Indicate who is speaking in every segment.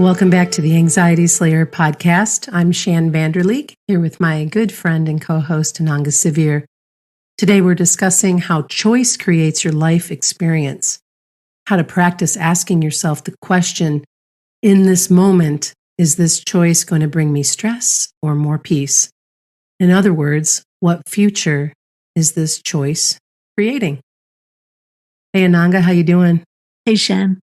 Speaker 1: Welcome back to the Anxiety Slayer podcast. I'm Shan Vanderleek, here with my good friend and co-host Ananga Sivir. Today we're discussing how choice creates your life experience, how to practice asking yourself the question, in this moment, is this choice going to bring me stress or more peace? In other words, what future is this choice creating? Hey Ananga, how you doing?
Speaker 2: Hey Shan.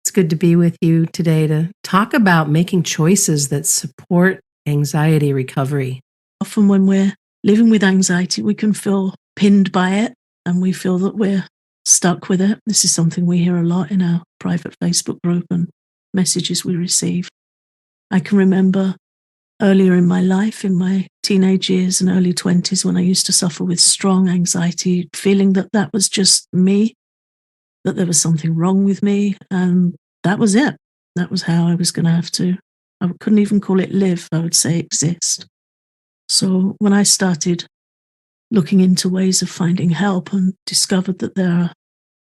Speaker 1: It's good to be with you today to talk about making choices that support anxiety recovery.
Speaker 2: Often when we're living with anxiety, we can feel pinned by it and we feel that we're stuck with it. This is something we hear a lot in our private Facebook group and messages we receive. I can remember earlier in my life, in my teenage years and early 20s, when I used to suffer with strong anxiety, feeling that that was just me, that there was something wrong with me, and that was it. That was how I was going to have to, I couldn't even call it live, I would say exist. So when I started looking into ways of finding help and discovered that there are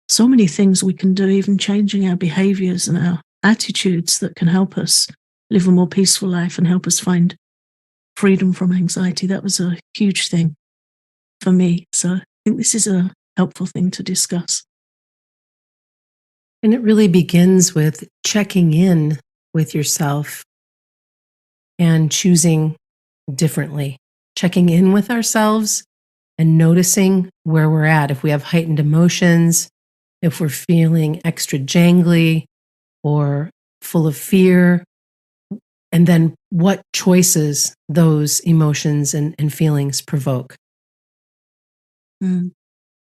Speaker 2: so many things we can do, even changing our behaviors and our attitudes that can help us live a more peaceful life and help us find freedom from anxiety, that was a huge thing for me. So I think this is a helpful thing to discuss.
Speaker 1: And it really begins with checking in with yourself and choosing differently, checking in with ourselves and noticing where we're at. If we have heightened emotions, if we're feeling extra jangly or full of fear, and then what choices those emotions and feelings provoke.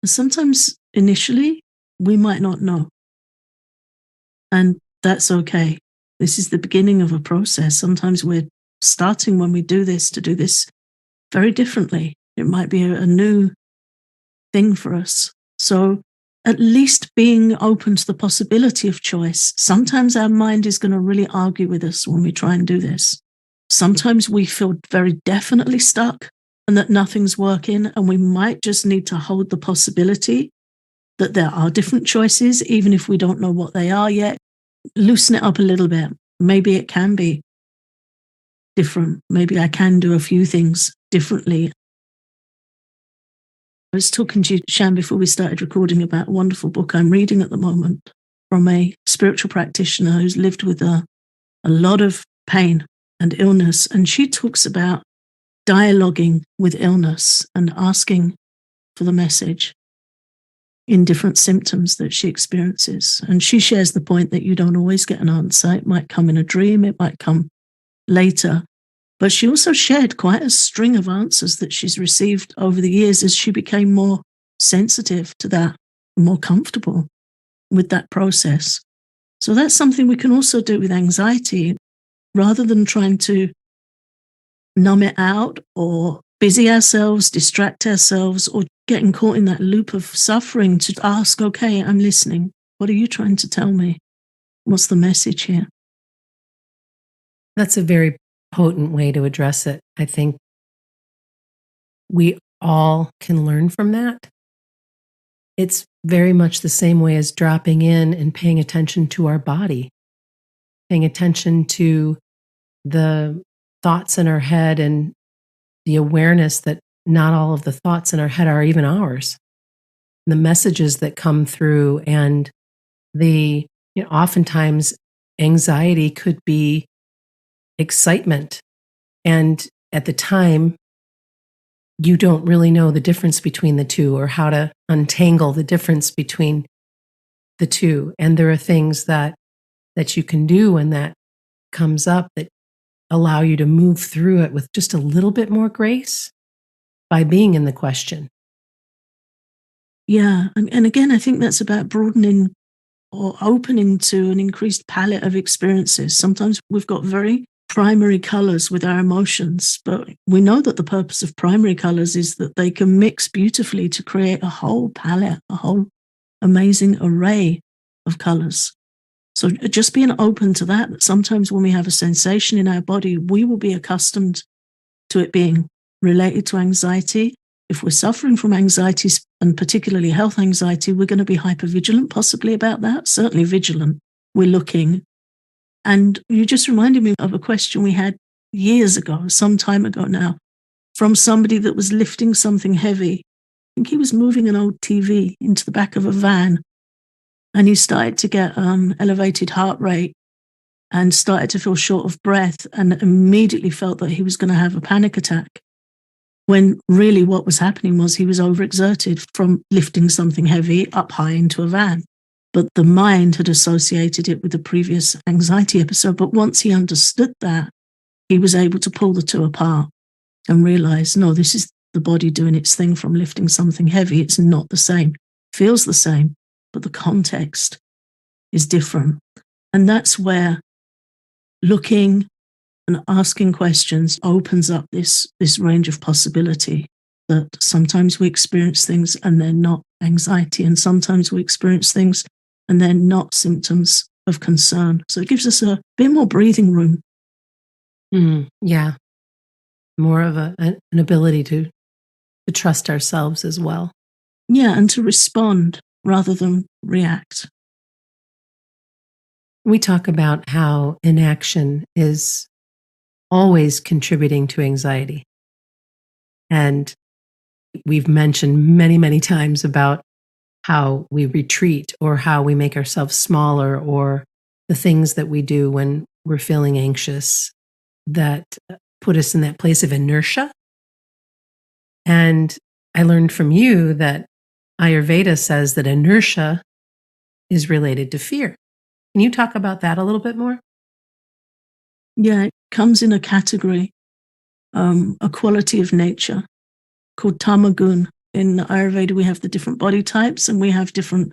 Speaker 2: Sometimes initially we might not know. And that's okay. This is the beginning of a process. Sometimes we're starting when we do this to do this very differently. It might be a new thing for us. So at least being open to the possibility of choice. Sometimes our mind is going to really argue with us when we try and do this. Sometimes we feel very definitely stuck and that nothing's working, and we might just need to hold the possibility that there are different choices, even if we don't know what they are yet. Loosen it up a little bit. Maybe it can be different. Maybe I can do a few things differently. I was talking to you, Shan, before we started recording about a wonderful book I'm reading at the moment from a spiritual practitioner who's lived with a lot of pain and illness. And she talks about dialoguing with illness and asking for the message in different symptoms that she experiences. And she shares the point that you don't always get an answer. It might come in a dream, it might come later. But she also shared quite a string of answers that she's received over the years as she became more sensitive to that, more comfortable with that process. So that's something we can also do with anxiety. Rather than trying to numb it out or busy ourselves, distract ourselves, or getting caught in that loop of suffering, to ask, okay, I'm listening. What are you trying to tell me? What's the message here?
Speaker 1: That's a very potent way to address it. I think we all can learn from that. It's very much the same way as dropping in and paying attention to our body, paying attention to the thoughts in our head and the awareness that not all of the thoughts in our head are even ours. The messages that come through, and oftentimes anxiety could be excitement. And at the time, you don't really know the difference between the two or how to untangle the difference between the two. And there are things that you can do when that comes up that allow you to move through it with just a little bit more grace by being in the question.
Speaker 2: Yeah. And again, I think that's about broadening or opening to an increased palette of experiences. Sometimes we've got very primary colors with our emotions, but we know that the purpose of primary colors is that they can mix beautifully to create a whole palette, a whole amazing array of colors. So just being open to that sometimes when we have a sensation in our body, we will be accustomed to it being related to anxiety. If we're suffering from anxiety, and particularly health anxiety, we're going to be hypervigilant possibly about that, certainly vigilant. We're looking And you just reminded me of a question we had years ago, some time ago now, from somebody that was lifting something heavy. I think he was moving an old TV into the back of a van, and he started to get elevated heart rate and started to feel short of breath, and immediately felt that he was going to have a panic attack, when really what was happening was he was overexerted from lifting something heavy up high into a van. But the mind had associated it with the previous anxiety episode. But once he understood that, he was able to pull the two apart and realize, no, this is the body doing its thing from lifting something heavy. It's not the same. Feels the same, but the context is different. And that's where looking and asking questions opens up this range of possibility, that sometimes we experience things and they're not anxiety, and sometimes we experience things and they're not symptoms of concern. So it gives us a bit more breathing room.
Speaker 1: Yeah. More of an ability to trust ourselves as well.
Speaker 2: Yeah, and to respond rather than react.
Speaker 1: We talk about how inaction is always contributing to anxiety. And we've mentioned many, many times about how we retreat, or how we make ourselves smaller, or the things that we do when we're feeling anxious that put us in that place of inertia. And I learned from you that Ayurveda says that inertia is related to fear. Can you talk about that a little bit more?
Speaker 2: Yeah, it comes in a category, a quality of nature called tamagun. In Ayurveda, we have the different body types, and we have different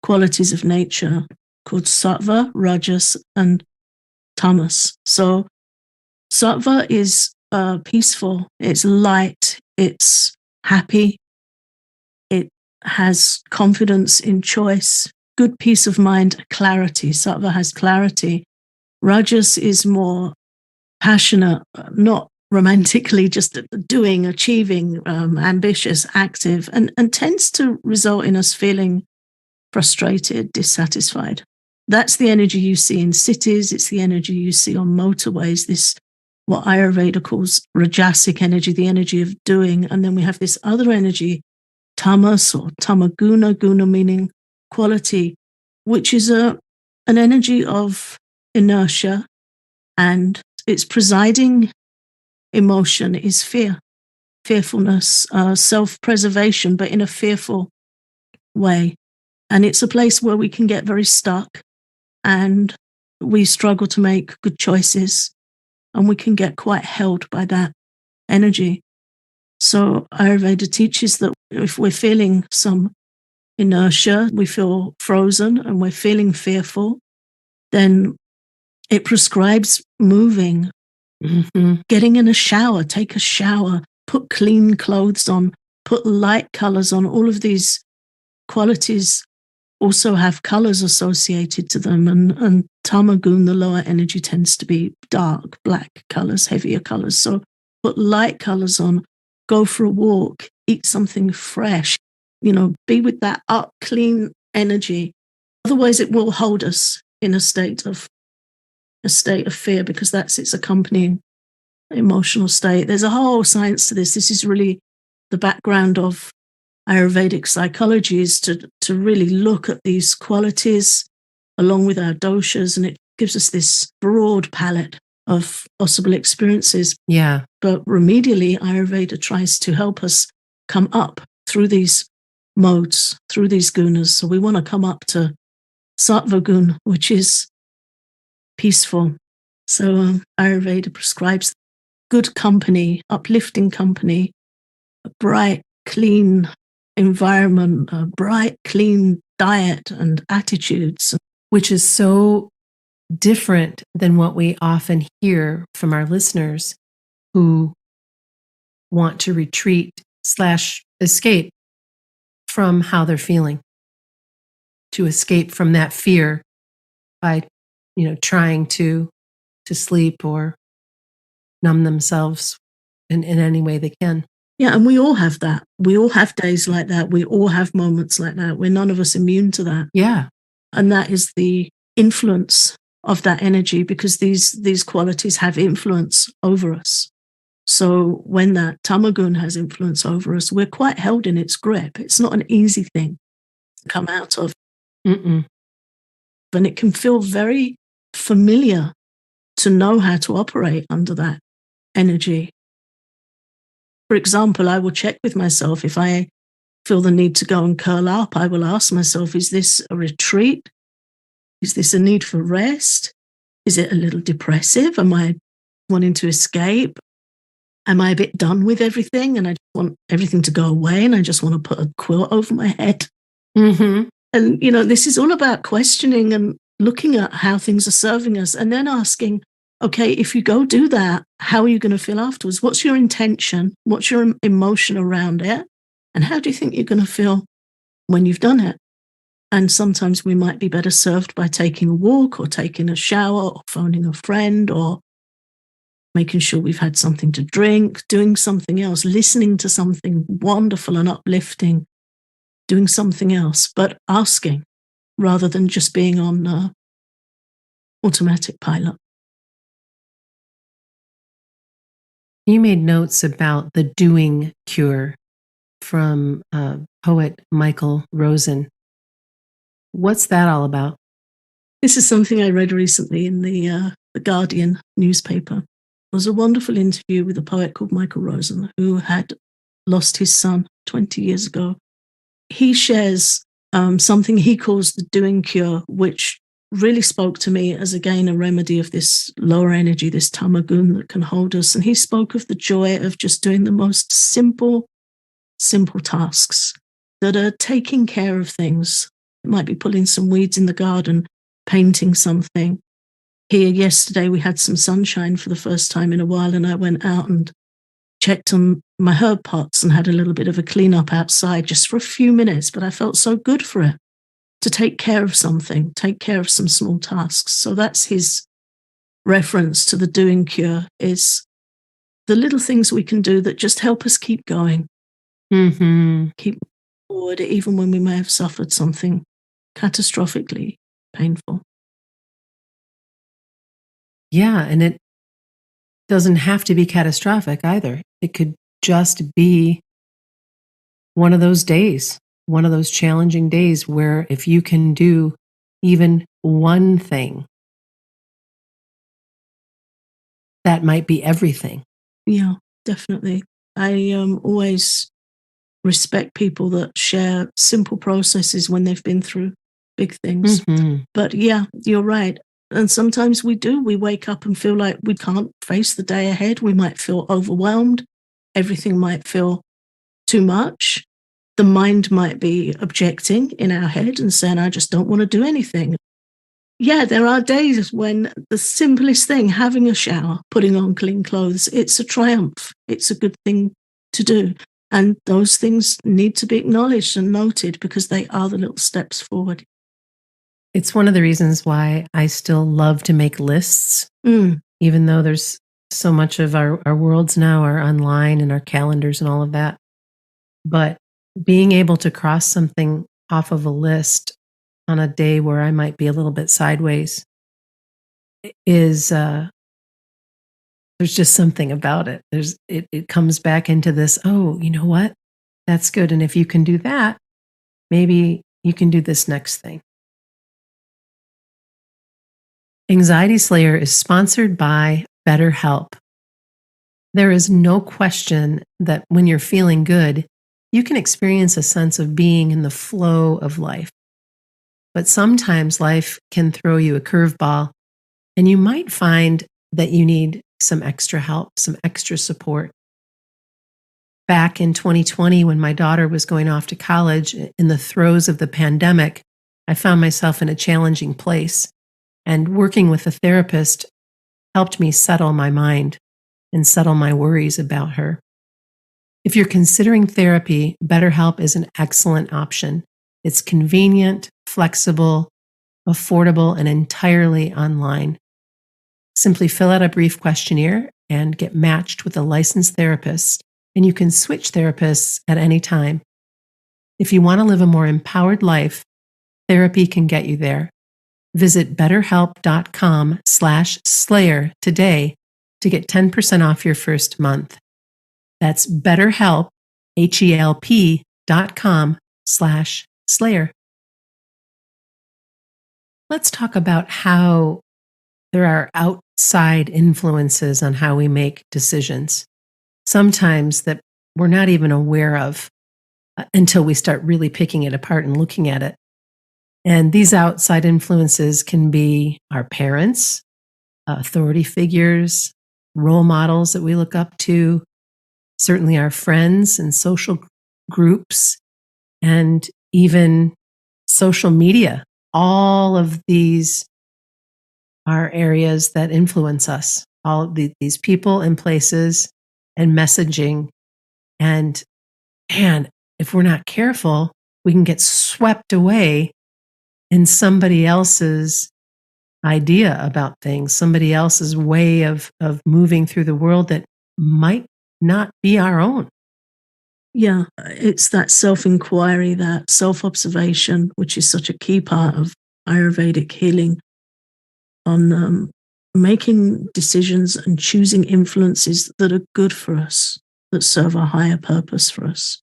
Speaker 2: qualities of nature called sattva, rajas, and tamas. So sattva is peaceful, it's light, it's happy, it has confidence in choice, good peace of mind, clarity. Sattva has clarity. Rajas is more passionate, not romantically, just doing, achieving, ambitious, active, and tends to result in us feeling frustrated, dissatisfied. That's the energy you see in cities. It's the energy you see on motorways, this what Ayurveda calls rajasic energy, the energy of doing. And then we have this other energy, tamas or tamaguna, guna meaning quality, which is an energy of inertia, and its presiding emotion is fear, fearfulness, self-preservation, but in a fearful way. And it's a place where we can get very stuck, and we struggle to make good choices, and we can get quite held by that energy. So Ayurveda teaches that if we're feeling some inertia, we feel frozen and we're feeling fearful, then it prescribes moving, getting in a shower, take a shower, put clean clothes on, put light colors on. All of these qualities also have colors associated to them. And tamagun, the lower energy, tends to be dark, black colors, heavier colors. So put light colors on, go for a walk, eat something fresh, be with that up, clean energy. Otherwise, it will hold us in a state of fear, because that's its accompanying emotional state. There's a whole science to this. This is really the background of Ayurvedic psychology, is to really look at these qualities along with our doshas, and it gives us this broad palette of possible experiences.
Speaker 1: Yeah.
Speaker 2: But remedially, Ayurveda tries to help us come up through these modes, through these gunas. So we want to come up to sattva gun, which is peaceful. So Ayurveda prescribes good company, uplifting company, a bright, clean environment, a bright, clean diet and attitudes.
Speaker 1: Which is so different than what we often hear from our listeners who want to retreat / escape from how they're feeling, to escape from that fear by, trying to sleep or numb themselves in any way they can.
Speaker 2: Yeah, and we all have that. We all have days like that. We all have moments like that. We're none of us immune to that.
Speaker 1: Yeah.
Speaker 2: And that is the influence of that energy, because these qualities have influence over us. So when that tamagun has influence over us, we're quite held in its grip. It's not an easy thing to come out of.
Speaker 1: Mm-mm.
Speaker 2: And it can feel very familiar to know how to operate under that energy. For example, I will check with myself if I feel the need to go and curl up. I will ask myself, is this a retreat? Is this a need for rest? Is it a little depressive? Am I wanting to escape? Am I a bit done with everything and I just want everything to go away and I just want to put a quilt over my head?
Speaker 1: Mm-hmm.
Speaker 2: And, this is all about questioning and looking at how things are serving us and then asking, okay, if you go do that, how are you going to feel afterwards? What's your intention? What's your emotion around it? And how do you think you're going to feel when you've done it? And sometimes we might be better served by taking a walk or taking a shower or phoning a friend or making sure we've had something to drink, doing something else, listening to something wonderful and uplifting, doing something else, but asking rather than just being on automatic pilot.
Speaker 1: You made notes about the doing cure from poet Michael Rosen. What's that all about?
Speaker 2: This is something I read recently in the Guardian newspaper. It was a wonderful interview with a poet called Michael Rosen, who had lost his son 20 years ago. He shares something he calls the doing cure, which really spoke to me as, again, a remedy of this lower energy, this tamagun that can hold us. And he spoke of the joy of just doing the most simple tasks that are taking care of things. It might be pulling some weeds in the garden, painting something. Here yesterday, we had some sunshine for the first time in a while, and I went out and checked on my herb pots and had a little bit of a clean up outside just for a few minutes, but I felt so good for it to take care of something, take care of some small tasks. So that's his reference to the doing cure, is the little things we can do that just help us keep going, keep forward, even when we may have suffered something catastrophically painful.
Speaker 1: Yeah, and it doesn't have to be catastrophic either. It could just be one of those days, one of those challenging days where if you can do even one thing, that might be everything.
Speaker 2: Yeah, definitely. I always respect people that share simple processes when they've been through big things.
Speaker 1: Mm-hmm.
Speaker 2: But yeah, you're right. And sometimes we wake up and feel like we can't face the day ahead. We might feel overwhelmed. Everything might feel too much. The mind might be objecting in our head and saying, I just don't want to do anything. Yeah, there are days when the simplest thing, having a shower, putting on clean clothes, it's a triumph. It's a good thing to do. And those things need to be acknowledged and noted because they are the little steps forward.
Speaker 1: It's one of the reasons why I still love to make lists, even though there's so much of our worlds now are online and our calendars and all of that. But being able to cross something off of a list on a day where I might be a little bit sideways is, there's just something about it. It comes back into this, oh, you know what? That's good. And if you can do that, maybe you can do this next thing. Anxiety Slayer is sponsored by BetterHelp. There is no question that when you're feeling good, you can experience a sense of being in the flow of life. But sometimes life can throw you a curveball, and you might find that you need some extra help, some extra support. Back in 2020, when my daughter was going off to college in the throes of the pandemic, I found myself in a challenging place. And working with a therapist helped me settle my mind and settle my worries about her. If you're considering therapy, BetterHelp is an excellent option. It's convenient, flexible, affordable, and entirely online. Simply fill out a brief questionnaire and get matched with a licensed therapist, and you can switch therapists at any time. If you want to live a more empowered life, therapy can get you there. Visit betterhelp.com/slayer today to get 10% off your first month. That's BetterHelp, HELP.com/slayer. Let's talk about how there are outside influences on how we make decisions, sometimes that we're not even aware of until we start really picking it apart and looking at it. And these outside influences can be our parents, authority figures, role models that we look up to, certainly our friends and social groups, and even social media. All of these are areas that influence us, all of these people and places and messaging. And if we're not careful, we can get swept away in somebody else's idea about things, somebody else's way of moving through the world that might not be our own.
Speaker 2: Yeah, it's that self-inquiry, that self-observation, which is such a key part of Ayurvedic healing, on making decisions and choosing influences that are good for us, that serve a higher purpose for us.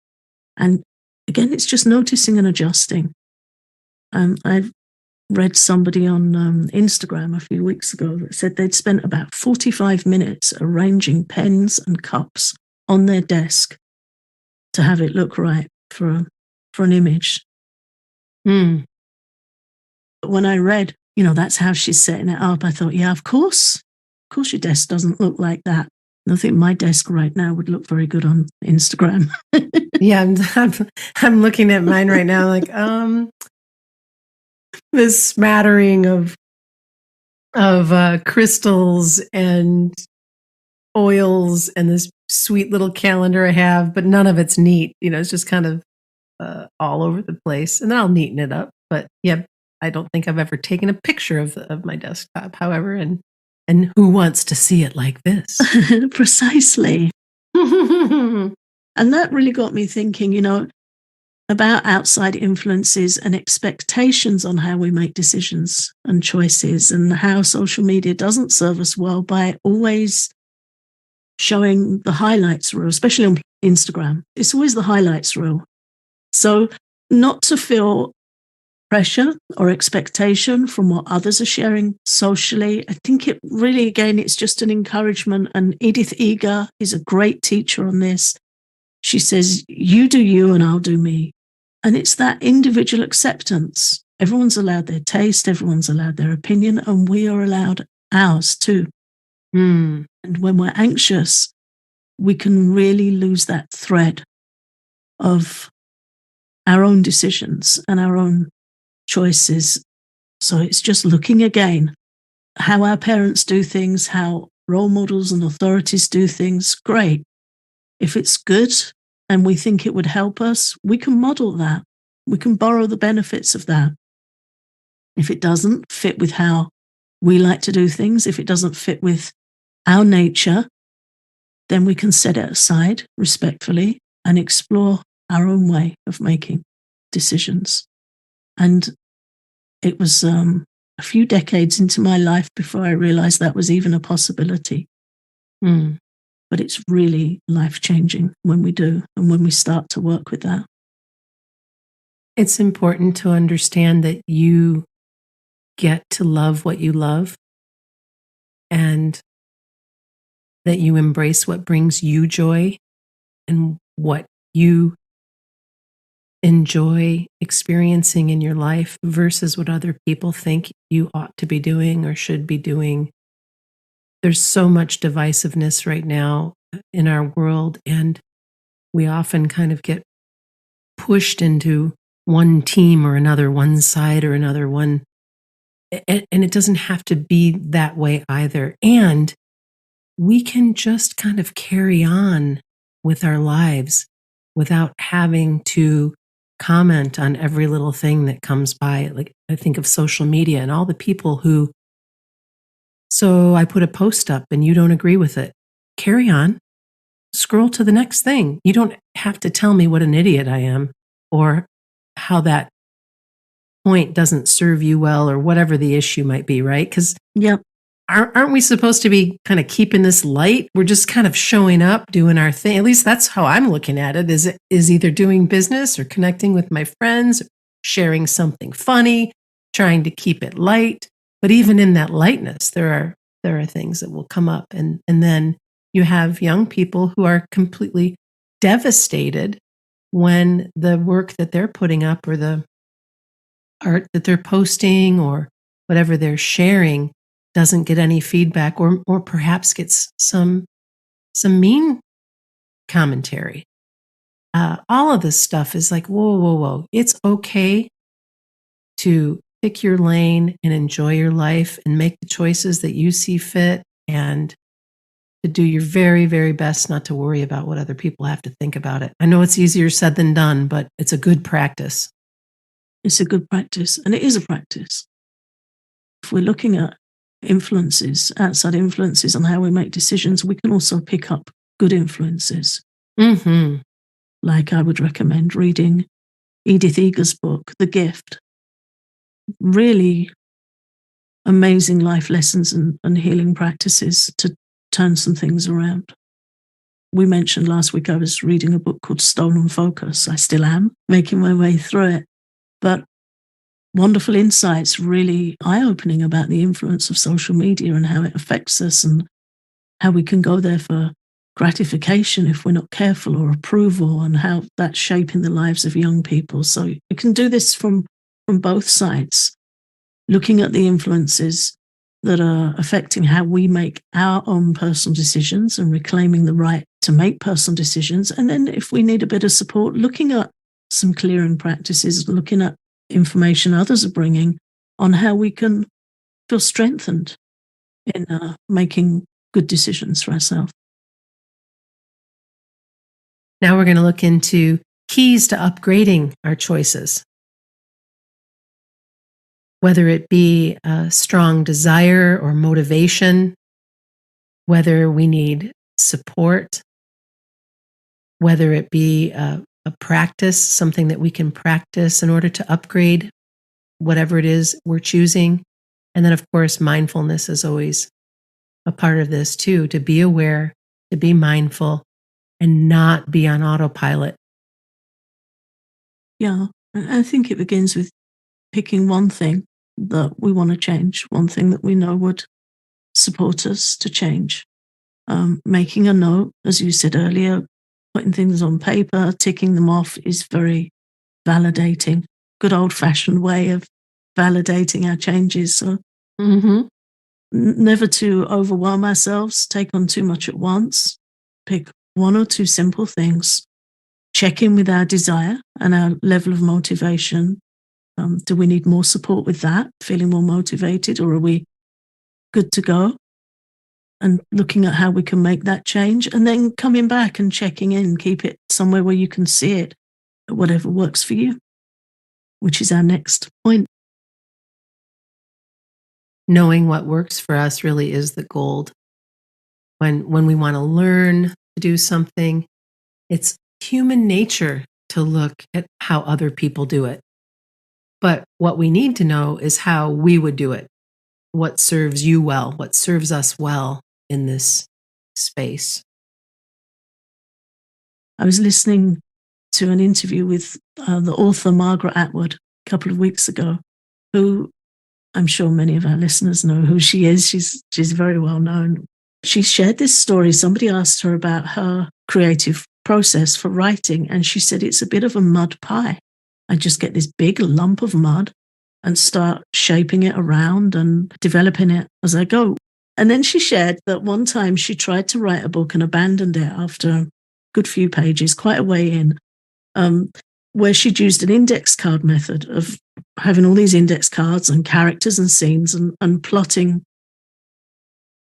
Speaker 2: And again, it's just noticing and adjusting. I've read somebody on Instagram a few weeks ago that said they'd spent about 45 minutes arranging pens and cups on their desk to have it look right for an image.
Speaker 1: Mm.
Speaker 2: But when I read, that's how she's setting it up, I thought, yeah, of course your desk doesn't look like that. I think my desk right now would look very good on Instagram.
Speaker 1: Yeah, I'm looking at mine right now, like this smattering of crystals and oils and this sweet little calendar I have, but none of it's neat. It's just kind of all over the place. And then I'll neaten it up. But yeah, I don't think I've ever taken a picture of my desktop, however, and who wants to see it like this?
Speaker 2: Precisely. And that really got me thinking, about outside influences and expectations on how we make decisions and choices, and how social media doesn't serve us well by always showing the highlights reel, especially on Instagram. It's always the highlights reel. So not to feel pressure or expectation from what others are sharing socially. I think it really, again, it's just an encouragement. And Edith Eger is a great teacher on this. She says, you do you and I'll do me. And it's that individual acceptance. Everyone's allowed their taste, everyone's allowed their opinion, and we are allowed ours too.
Speaker 1: Mm.
Speaker 2: And when we're anxious, we can really lose that thread of our own decisions and our own choices. So it's just looking again how our parents do things, how role models and authorities do things. Great. If it's good and we think it would help us, we can model that. We can borrow the benefits of that. If it doesn't fit with how we like to do things, if it doesn't fit with our nature, then we can set it aside respectfully and explore our own way of making decisions. And it was a few decades into my life before I realized that was even a possibility.
Speaker 1: Mm.
Speaker 2: But it's really life-changing when we do and when we start to work with that.
Speaker 1: It's important to understand that you get to love what you love and that you embrace what brings you joy and what you enjoy experiencing in your life versus what other people think you ought to be doing or should be doing. There's so much divisiveness right now in our world, and we often kind of get pushed into one team or another, one side or another, and it doesn't have to be that way either. And we can just kind of carry on with our lives without having to comment on every little thing that comes by. Like, I think of social media and all the people who, so I put a post up and you don't agree with it. Carry on. Scroll to the next thing. You don't have to tell me what an idiot I am or how that point doesn't serve you well or whatever the issue might be, right? Because
Speaker 2: Yep.
Speaker 1: aren't we supposed to be kind of keeping this light? We're just kind of showing up, doing our thing. At least that's how I'm looking at it. Is either doing business or connecting with my friends, sharing something funny, trying to keep it light. But even in that lightness, there are things that will come up, and then you have young people who are completely devastated when the work that they're putting up or the art that they're posting or whatever they're sharing doesn't get any feedback, or perhaps gets some mean commentary. All of this stuff is like, whoa, whoa, whoa. It's okay to pick your lane and enjoy your life and make the choices that you see fit, and to do your very, very best not to worry about what other people have to think about it. I know it's easier said than done, but it's a good practice.
Speaker 2: It's a good practice, and it is a practice. If we're looking at influences, outside influences on how we make decisions, we can also pick up good influences.
Speaker 1: Mm-hmm.
Speaker 2: Like I would recommend reading Edith Eger's book, The Gift. Really amazing life lessons and healing practices to turn some things around. We mentioned last week I was reading a book called Stolen Focus. I still am making my way through it. But wonderful insights, really eye-opening about the influence of social media and how it affects us and how we can go there for gratification if we're not careful, or approval, and how that's shaping the lives of young people. So you can do this from both sides, looking at the influences that are affecting how we make our own personal decisions and reclaiming the right to make personal decisions. And then if we need a bit of support, looking at some clearing practices, looking at information others are bringing on how we can feel strengthened in making good decisions for ourselves.
Speaker 1: Now we're going to look into keys to upgrading our choices. Whether it be a strong desire or motivation, whether we need support, whether it be a practice, something that we can practice in order to upgrade whatever it is we're choosing. And then, of course, mindfulness is always a part of this too, to be aware, to be mindful, and not be on autopilot.
Speaker 2: Yeah, I think it begins with picking one thing that we want to change, one thing that we know would support us to change. Making a note, as you said earlier, putting things on paper, ticking them off is very validating. Good old-fashioned way of validating our changes. So never to overwhelm ourselves, take on too much at once. Pick one or two simple things. Check in with our desire and our level of motivation. Do we need more support with that, feeling more motivated, or are we good to go? And looking at how we can make that change, and then coming back and checking in, keep it somewhere where you can see it, whatever works for you, which is our next point.
Speaker 1: Knowing what works for us really is the gold. When we want to learn to do something, it's human nature to look at how other people do it. But what we need to know is how we would do it. What serves you well, what serves us well in this space.
Speaker 2: I was listening to an interview with the author Margaret Atwood a couple of weeks ago, who I'm sure many of our listeners know who she is. She's very well known. She shared this story. Somebody asked her about her creative process for writing, and she said it's a bit of a mud pie. I just get this big lump of mud and start shaping it around and developing it as I go. And then she shared that one time she tried to write a book and abandoned it after a good few pages, quite a way in, where she'd used an index card method of having all these index cards and characters and scenes and plotting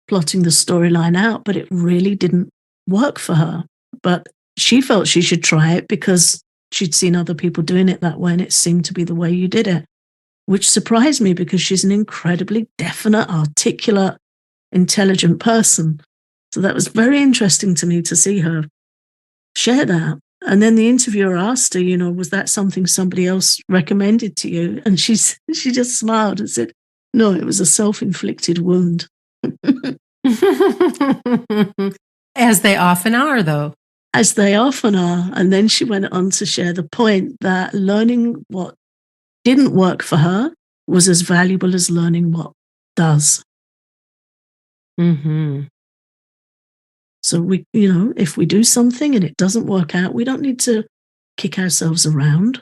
Speaker 2: the storyline out, but it really didn't work for her. But she felt she should try it because she'd seen other people doing it that way, and it seemed to be the way you did it, which surprised me because she's an incredibly definite, articulate, intelligent person. So that was very interesting to me to see her share that. And then the interviewer asked her, was that something somebody else recommended to you? And she just smiled and said, no, it was a self-inflicted wound.
Speaker 1: As they often are, though.
Speaker 2: As they often are. And then she went on to share the point that learning what didn't work for her was as valuable as learning what does.
Speaker 1: Mm-hmm.
Speaker 2: So if we do something and it doesn't work out, we don't need to kick ourselves around.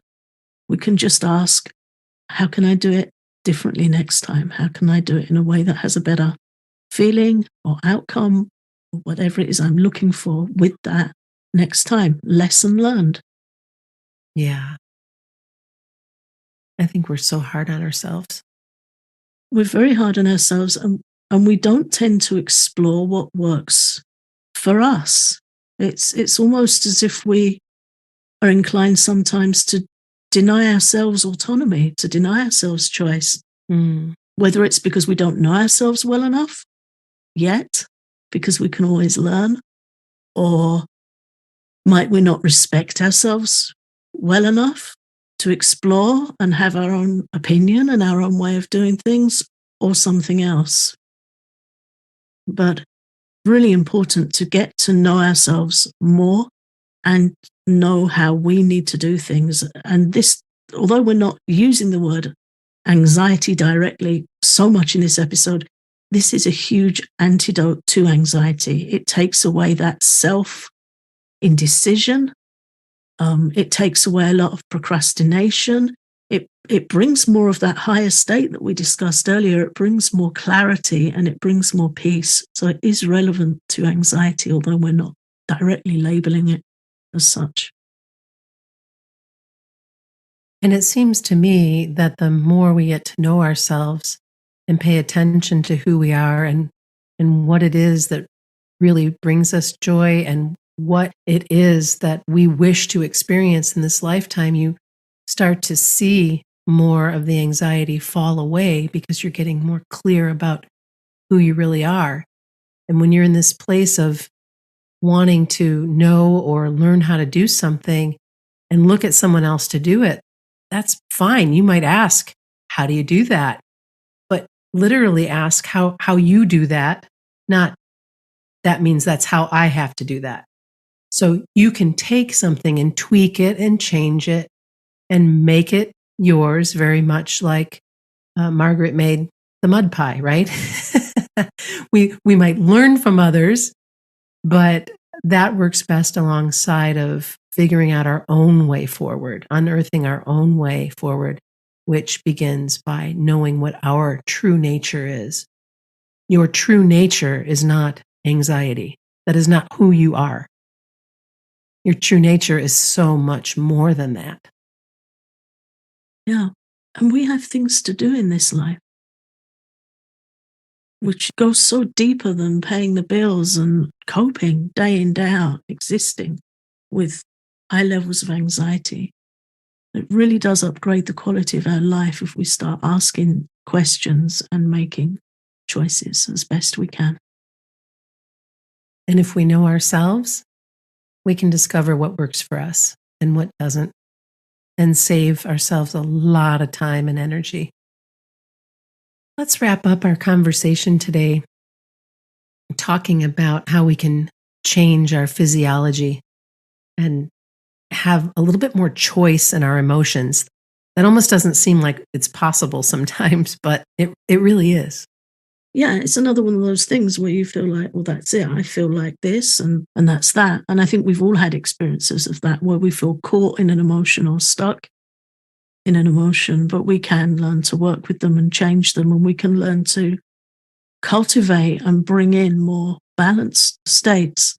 Speaker 2: We can just ask, how can I do it differently next time? How can I do it in a way that has a better feeling or outcome or whatever it is I'm looking for with that next time? Lesson learned.
Speaker 1: Yeah. I think we're so hard on ourselves.
Speaker 2: We're very hard on ourselves, and we don't tend to explore what works for us. It's almost as if we are inclined sometimes to deny ourselves autonomy, to deny ourselves choice. Whether it's because we don't know ourselves well enough yet, because we can always learn, or might we not respect ourselves well enough to explore and have our own opinion and our own way of doing things, or something else. But really important to get to know ourselves more and know how we need to do things. And this, although we're not using the word anxiety directly so much in this episode, this is a huge antidote to anxiety. It takes away that self-indecision. It takes away a lot of procrastination. It brings more of that higher state that we discussed earlier. It brings more clarity and it brings more peace. So it is relevant to anxiety, although we're not directly labeling it as such.
Speaker 1: And it seems to me that the more we get to know ourselves and pay attention to who we are and what it is that really brings us joy and what it is that we wish to experience in this lifetime, you start to see more of the anxiety fall away because you're getting more clear about who you really are. And when you're in this place of wanting to know or learn how to do something and look at someone else to do it, that's fine. You might ask, how do you do that? But literally ask how you do that, not that means that's how I have to do that. So you can take something and tweak it and change it and make it yours, very much like Margaret made the mud pie, right? we might learn from others, but that works best alongside of figuring out our own way forward, unearthing our own way forward, which begins by knowing what our true nature is. Your true nature is not anxiety. That is not who you are. Your true nature is so much more than that.
Speaker 2: Yeah. And we have things to do in this life, which goes so deeper than paying the bills and coping day in, day out, existing with high levels of anxiety. It really does upgrade the quality of our life if we start asking questions and making choices as best we can.
Speaker 1: And if we know ourselves, we can discover what works for us and what doesn't, and save ourselves a lot of time and energy. Let's wrap up our conversation today talking about how we can change our physiology and have a little bit more choice in our emotions. That almost doesn't seem like it's possible sometimes, but it really is.
Speaker 2: Yeah, it's another one of those things where you feel like, well, that's it. I feel like this and that's that. And I think we've all had experiences of that where we feel caught in an emotion or stuck in an emotion, but we can learn to work with them and change them. And we can learn to cultivate and bring in more balanced states.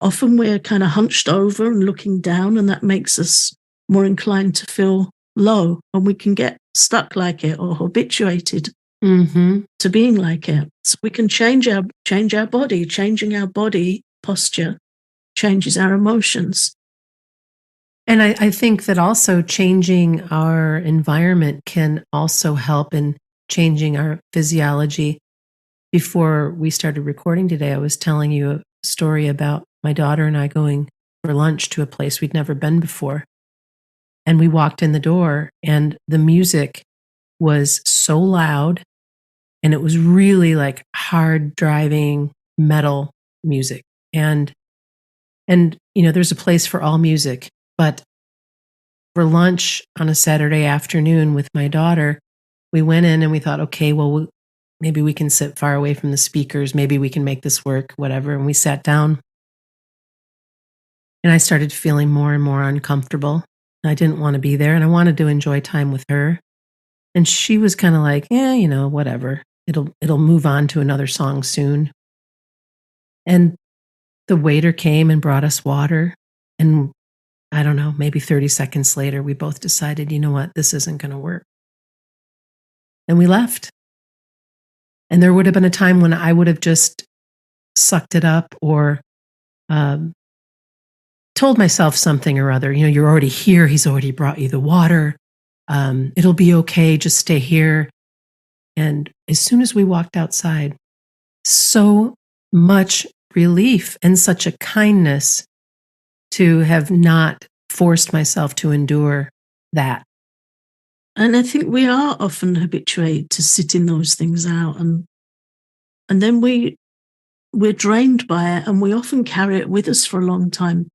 Speaker 2: Often we're kind of hunched over and looking down, and that makes us more inclined to feel low, and we can get stuck like it or habituated to being like it. So we can change our body. Changing our body posture changes our emotions.
Speaker 1: And I think that also changing our environment can also help in changing our physiology. Before we started recording today, I was telling you a story about my daughter and I going for lunch to a place we'd never been before. And we walked in the door, and the music was so loud, and it was really like hard driving metal music. And there's a place for all music, but for lunch on a Saturday afternoon with my daughter, we went in and we thought, okay, well, maybe we can sit far away from the speakers. Maybe we can make this work, whatever. And we sat down, and I started feeling more and more uncomfortable. I didn't want to be there, and I wanted to enjoy time with her. And she was kind of like, yeah, whatever. It'll move on to another song soon. And the waiter came and brought us water. And I don't know, maybe 30 seconds later, we both decided, you know what, this isn't going to work. And we left. And there would have been a time when I would have just sucked it up or told myself something or other. You're already here. He's already brought you the water. It'll be okay. Just stay here. And as soon as we walked outside, so much relief and such a kindness to have not forced myself to endure that.
Speaker 2: And I think we are often habituated to sitting those things out, and then we're drained by it, and we often carry it with us for a long time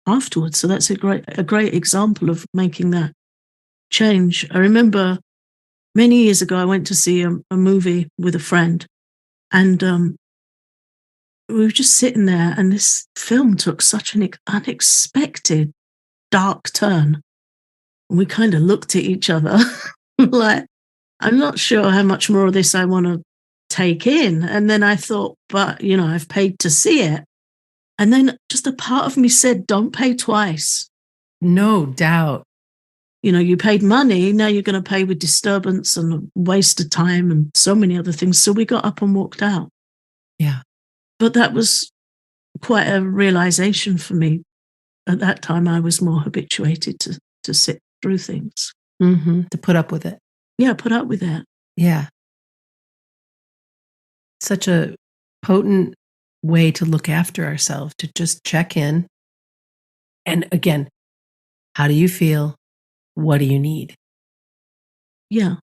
Speaker 2: afterwards. So that's a great example of making that change. I remember many years ago, I went to see a movie with a friend, and we were just sitting there, and this film took such an unexpected dark turn. And we kind of looked at each other like, I'm not sure how much more of this I want to take in. And then I thought, but, I've paid to see it. And then just a part of me said, don't pay twice.
Speaker 1: No doubt.
Speaker 2: You paid money, now you're going to pay with disturbance and waste of time and so many other things. So we got up and walked out.
Speaker 1: Yeah.
Speaker 2: But that was quite a realization for me. At that time, I was more habituated to sit through things.
Speaker 1: Mm-hmm. To put up with it.
Speaker 2: Yeah, put up with it.
Speaker 1: Yeah. Such a potent way to look after ourselves, to just check in. And again, how do you feel? What do you need?
Speaker 2: Yeah.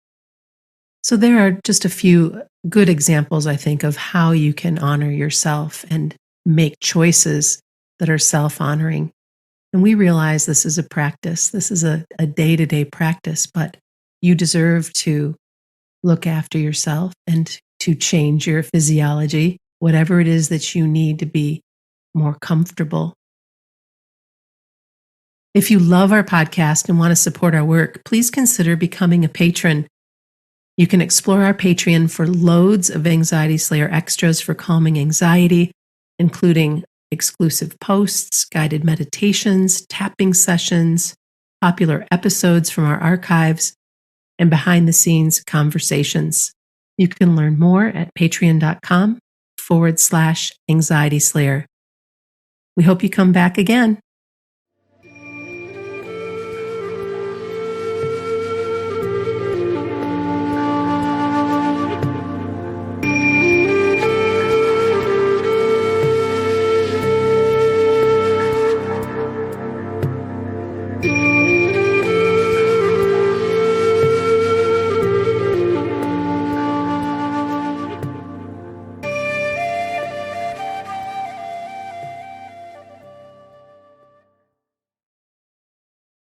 Speaker 1: So there are just a few good examples, I think, of how you can honor yourself and make choices that are self-honoring. And we realize this is a practice. This is a day-to-day practice, but you deserve to look after yourself and to change your physiology, whatever it is that you need to be more comfortable. If you love our podcast and want to support our work, please consider becoming a patron. You can explore our Patreon for loads of Anxiety Slayer extras for calming anxiety, including exclusive posts, guided meditations, tapping sessions, popular episodes from our archives, and behind-the-scenes conversations. You can learn more at patreon.com/Anxiety Slayer. We hope you come back again.